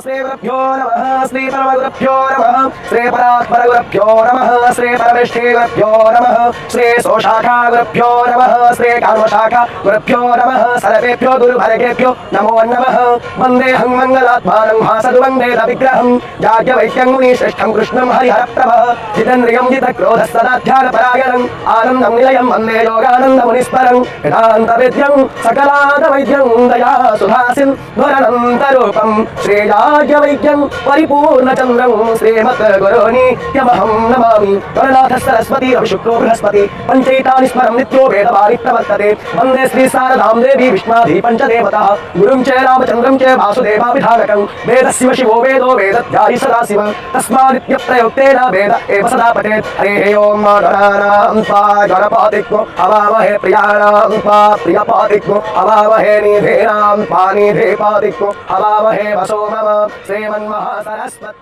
श्री गुरुभ्यो नमः श्री परमगुरुभ्यो नमः श्री परात्परगुरुभ्यो नमः श्री परमेष्ठिगुरुभ्यो नमः श्री सोशाखा गुरुभ्यो नमः श्री कामशाखा गुरुभ्यो नमः सर्वेभ्यो गुरुभर्गेभ्यो नमो नमः वन्देऽहं मङ्गलात्मानं हासदु वन्दे विग्रहं याज्ञवैक्यं मुनिश्रेष्ठं कृष्णं हरिहरप्रभः जितेन्द्रियं जितक्रोधः सदा ध्यानपरायणम् आनन्दं निलयं वन्दे योगानन्दमुनिस्मरं वेदान्तवेद्यं सकलादवैद्यं दया सुधासिन् ध्वरनन्तरूपं श्रीयाज्ञवैक्यं परिपूर्णचन्द्रं श्रीमद्गुरोनित्यमहं नमामि गणनाथ सरस्वती रविशुक्रो बृहस्पति पञ्चैतानि स्मरं नित्यो वेदवारि प्रवर्तते वन्दे श्री शारदां देवी विष्णाधि पञ्चदेवतः गुरुं च रामचन्द्रं च वासुदेवाभिधानकं वेदस्य शिवो वेदो वेदध्यायि सदा शिव तस्मादित्यप्रयुक्तेन वेद एव सदा पठेत् हरिः ओं गणानां त्वा गणपतिग्नो हवामहे प्रियाणां त्वा प्रियपतिग्नो हवामहे निधीनां त्वा निधीपतिग्नो हवामहे वसो मम श्रीमन्महासरस्वत्यै